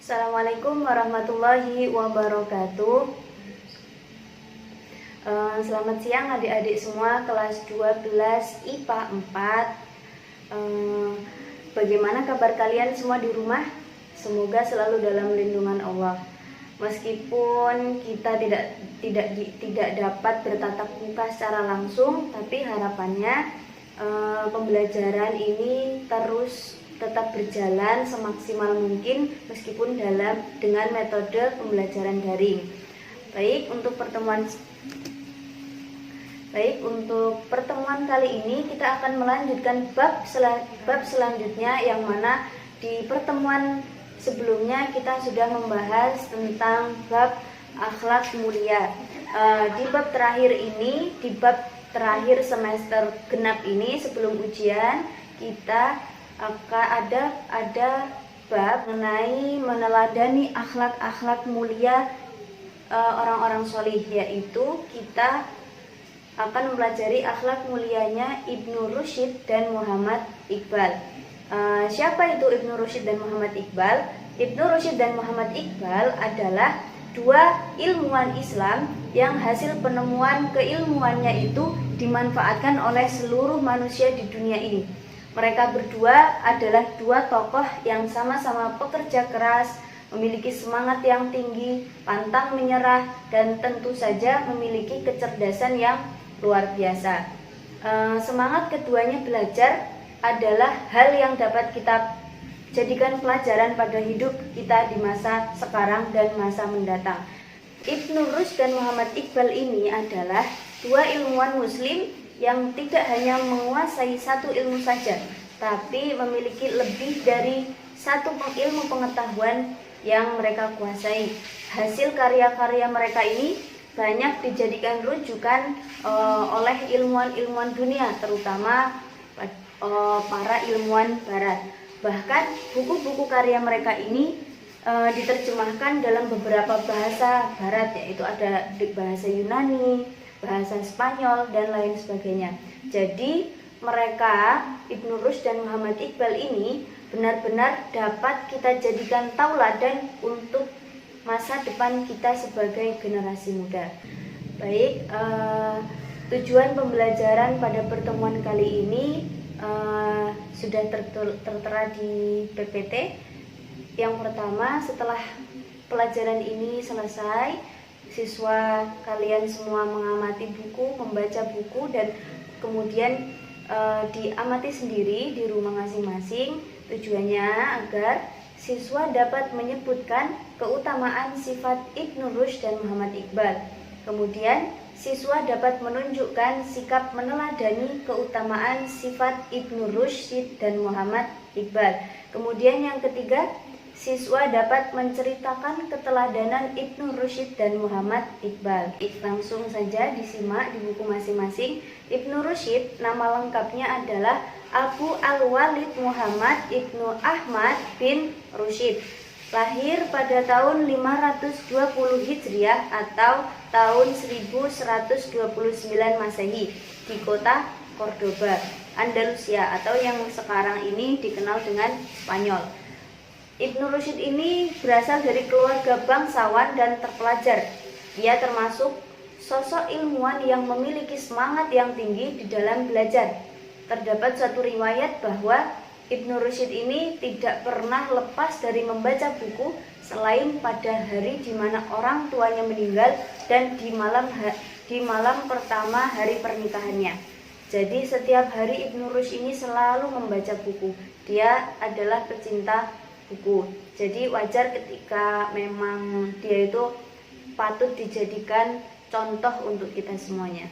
Assalamualaikum warahmatullahi wabarakatuh. Selamat siang adik-adik semua kelas 12 IPA 4. Bagaimana kabar kalian semua di rumah? Semoga selalu dalam lindungan Allah. Meskipun kita tidak dapat bertatap muka secara langsung, tapi harapannya pembelajaran ini terus tetap berjalan semaksimal mungkin meskipun dengan metode pembelajaran daring. Baik, untuk pertemuan kali ini kita akan melanjutkan bab selanjutnya, yang mana di pertemuan sebelumnya kita sudah membahas tentang bab akhlak mulia. Di bab terakhir ini, di bab terakhir semester genap ini sebelum ujian, kita akan ada bab mengenai meneladani akhlak mulia orang-orang solih, yaitu kita akan mempelajari akhlak mulianya Ibnu Rusyid dan Muhammad Iqbal. Siapa itu Ibnu Rusyid dan Muhammad Iqbal? Ibnu Rusyid dan Muhammad Iqbal adalah dua ilmuwan Islam yang hasil penemuan keilmuannya itu dimanfaatkan oleh seluruh manusia di dunia ini. Mereka berdua adalah dua tokoh yang sama-sama pekerja keras, memiliki semangat yang tinggi, pantang menyerah, dan tentu saja memiliki kecerdasan yang luar biasa. Semangat keduanya belajar adalah hal yang dapat kita jadikan pelajaran pada hidup kita di masa sekarang dan masa mendatang. Ibnu Rusyid dan Muhammad Iqbal ini adalah dua ilmuwan muslim yang tidak hanya menguasai satu ilmu saja, tapi memiliki lebih dari satu ilmu pengetahuan yang mereka kuasai. Hasil karya-karya mereka ini banyak dijadikan rujukan oleh ilmuwan-ilmuwan dunia, terutama para ilmuwan barat. Bahkan buku-buku karya mereka ini diterjemahkan dalam beberapa bahasa barat, yaitu ada bahasa Yunani, bahasa Spanyol, dan lain sebagainya. Jadi mereka, Ibnu Rusyid dan Muhammad Iqbal ini benar-benar dapat kita jadikan tauladan untuk masa depan kita sebagai generasi muda. Baik, tujuan pembelajaran pada pertemuan kali ini sudah tertera di PPT. Yang pertama, setelah pelajaran ini selesai, siswa kalian semua mengamati buku, membaca buku, dan kemudian diamati sendiri di rumah masing-masing. Tujuannya agar siswa dapat menyebutkan keutamaan sifat Ibnu Rusyid dan Muhammad Iqbal. Kemudian siswa dapat menunjukkan sikap meneladani keutamaan sifat Ibnu Rusyid dan Muhammad Iqbal. Kemudian yang ketiga, siswa dapat menceritakan keteladanan Ibnu Rusyid dan Muhammad Iqbal. Langsung saja disimak di buku masing-masing. Ibnu Rusyid nama lengkapnya adalah Abu Al-Walid Muhammad Ibnu Ahmad bin Rusyid. Lahir pada tahun 520 Hijriah atau tahun 1129 Masehi di kota Cordoba, Andalusia, atau yang sekarang ini dikenal dengan Spanyol. Ibnu Rusyid ini berasal dari keluarga bangsawan dan terpelajar. Ia termasuk sosok ilmuwan yang memiliki semangat yang tinggi di dalam belajar. Terdapat suatu riwayat bahwa Ibnu Rusyid ini tidak pernah lepas dari membaca buku selain pada hari di mana orang tuanya meninggal dan di malam pertama hari pernikahannya. Jadi setiap hari Ibnu Rusyid ini selalu membaca buku. Dia adalah pecinta buku. Jadi wajar ketika memang dia itu patut dijadikan contoh untuk kita semuanya.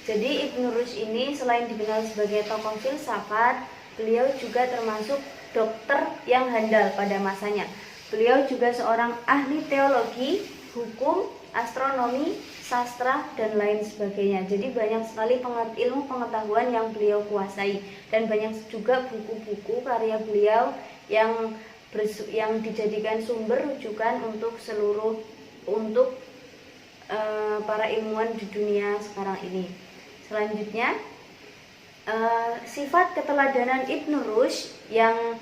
Jadi Ibnu Rusyid ini selain dikenal sebagai tokoh filsafat, beliau juga termasuk dokter yang handal pada masanya. Beliau juga seorang ahli teologi, hukum, astronomi, sastra, dan lain sebagainya. Jadi banyak sekali ilmu pengetahuan yang beliau kuasai, dan banyak juga buku-buku karya beliau yang dijadikan sumber rujukan untuk para ilmuwan di dunia sekarang ini. Selanjutnya, sifat keteladanan Ibnu Rusyid yang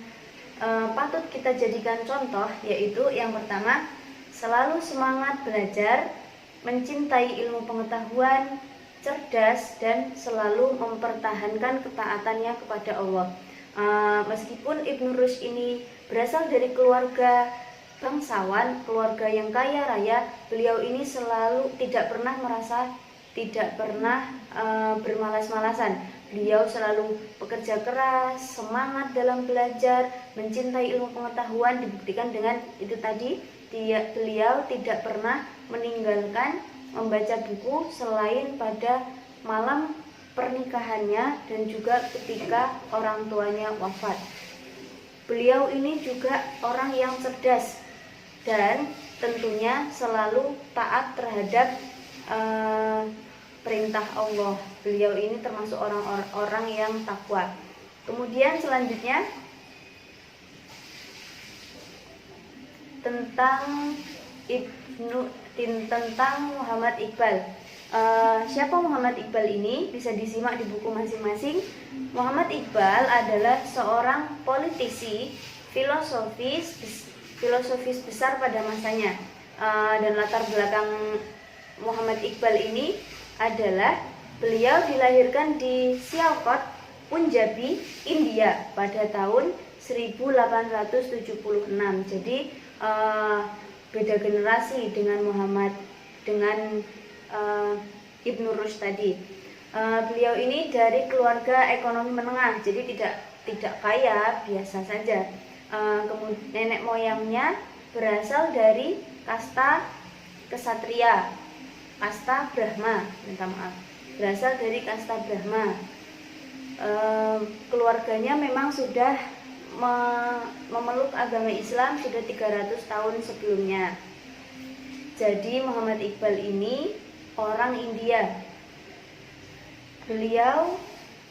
patut kita jadikan contoh, yaitu yang pertama, selalu semangat belajar, mencintai ilmu pengetahuan, cerdas, dan selalu mempertahankan ketaatannya kepada Allah. Meskipun Ibnu Rushd ini berasal dari keluarga bangsawan, keluarga yang kaya raya, beliau ini selalu tidak pernah bermalas-malasan. Beliau selalu bekerja keras, semangat dalam belajar, mencintai ilmu pengetahuan. Dibuktikan dengan itu tadi, beliau tidak pernah meninggalkan membaca buku selain pada malam pernikahannya dan juga ketika orang tuanya wafat. Beliau ini juga orang yang cerdas dan tentunya selalu taat terhadap perintah Allah. Beliau ini termasuk orang-orang yang takwa. Kemudian selanjutnya tentang Muhammad Iqbal. Siapa Muhammad Iqbal ini? Bisa disimak di buku masing-masing. Muhammad Iqbal adalah seorang politisi, filosofis besar pada masanya. Dan latar belakang Muhammad Iqbal ini adalah beliau dilahirkan di Sialkot, Punjabi, India pada tahun 1876. Jadi beda generasi dengan Ibnu Rushd tadi. Beliau ini dari keluarga ekonomi menengah, jadi tidak kaya, biasa saja. Kemudian nenek moyangnya berasal dari kasta kesatria, kasta Brahma, minta maaf, berasal dari kasta Brahma. Keluarganya memang sudah memeluk agama Islam sudah 300 tahun sebelumnya. Jadi Muhammad Iqbal ini orang India. Beliau,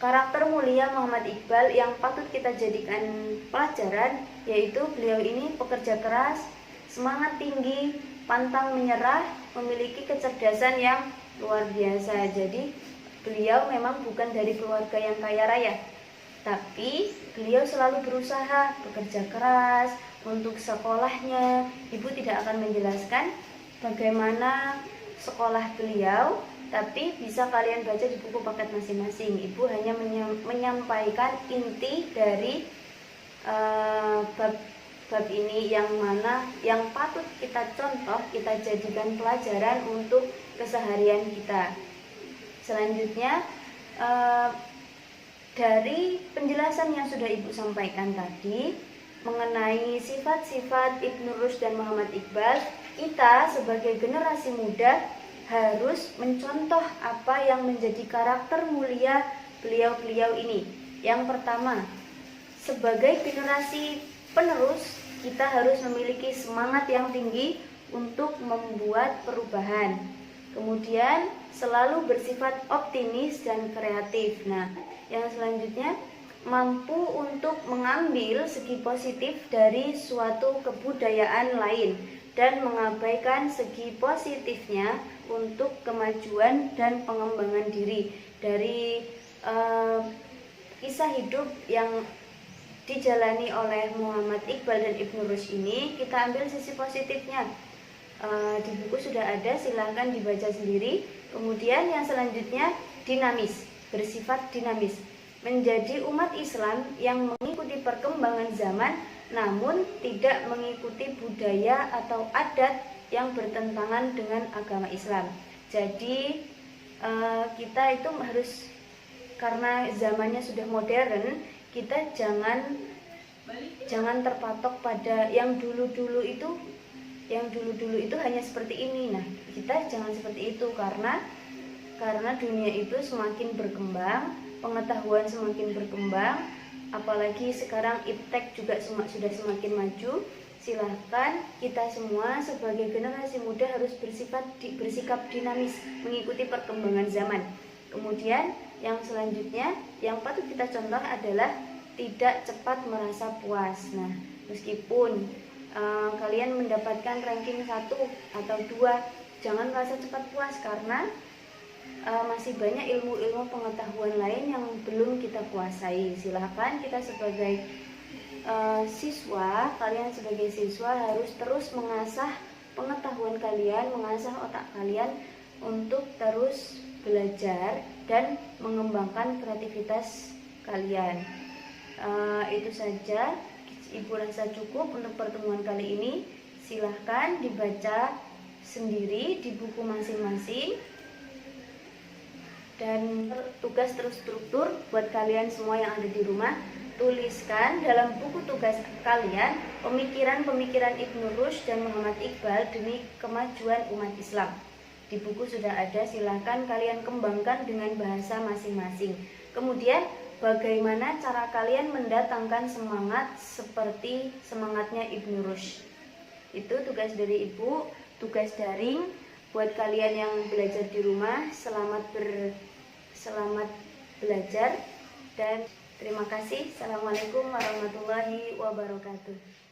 karakter mulia Muhammad Iqbal yang patut kita jadikan pelajaran, yaitu beliau ini pekerja keras, semangat tinggi, pantang menyerah, memiliki kecerdasan yang luar biasa. Jadi beliau memang bukan dari keluarga yang kaya raya, tapi beliau selalu berusaha, bekerja keras untuk sekolahnya. Ibu tidak akan menjelaskan bagaimana sekolah beliau, tapi bisa kalian baca di buku paket masing-masing. Ibu hanya menyampaikan inti dari bab ini yang mana yang patut kita contoh, kita jadikan pelajaran untuk keseharian kita. Selanjutnya, dari penjelasan yang sudah Ibu sampaikan tadi mengenai sifat-sifat Ibnu Rushd dan Muhammad Iqbal, kita sebagai generasi muda harus mencontoh apa yang menjadi karakter mulia beliau-beliau ini. Yang pertama, sebagai generasi penerus, kita harus memiliki semangat yang tinggi untuk membuat perubahan. Kemudian selalu bersifat optimis dan kreatif. Nah, yang selanjutnya, mampu untuk mengambil segi positif dari suatu kebudayaan lain dan mengabaikan segi positifnya untuk kemajuan dan pengembangan diri. Dari kisah hidup yang dijalani oleh Muhammad Iqbal dan Ibnu Rushd ini, kita ambil sisi positifnya. Di buku sudah ada, silahkan dibaca sendiri. Kemudian yang selanjutnya, dinamis, bersifat dinamis, menjadi umat Islam yang mengikuti perkembangan zaman namun tidak mengikuti budaya atau adat yang bertentangan dengan agama Islam. Jadi kita itu harus, karena zamannya sudah modern, kita jangan terpatok pada yang dulu-dulu itu hanya seperti ini. Nah, kita jangan seperti itu, karena dunia itu semakin berkembang, pengetahuan semakin berkembang, apalagi sekarang iptek juga sudah semakin maju. Silahkan kita semua sebagai generasi muda harus bersikap dinamis, mengikuti perkembangan zaman. Kemudian yang selanjutnya yang patut kita contoh adalah tidak cepat merasa puas. Nah, meskipun kalian mendapatkan ranking 1 atau 2, jangan merasa cepat puas, karena masih banyak ilmu-ilmu pengetahuan lain yang belum kita kuasai. Silahkan kita sebagai kalian sebagai siswa harus terus mengasah pengetahuan kalian, mengasah otak kalian untuk terus belajar dan mengembangkan kreativitas kalian. Itu saja, Ibu rasa cukup untuk pertemuan kali ini. Silahkan dibaca sendiri di buku masing-masing. Dan tugas terstruktur buat kalian semua yang ada di rumah, tuliskan dalam buku tugas kalian pemikiran-pemikiran Ibnu Rushd dan Muhammad Iqbal demi kemajuan umat Islam. Di buku sudah ada, silahkan kalian kembangkan dengan bahasa masing-masing. Kemudian bagaimana cara kalian mendatangkan semangat seperti semangatnya Ibnu Rushd. Itu tugas dari Ibu, tugas daring buat kalian yang belajar di rumah. Selamat belajar dan terima kasih. Assalamualaikum warahmatullahi wabarakatuh.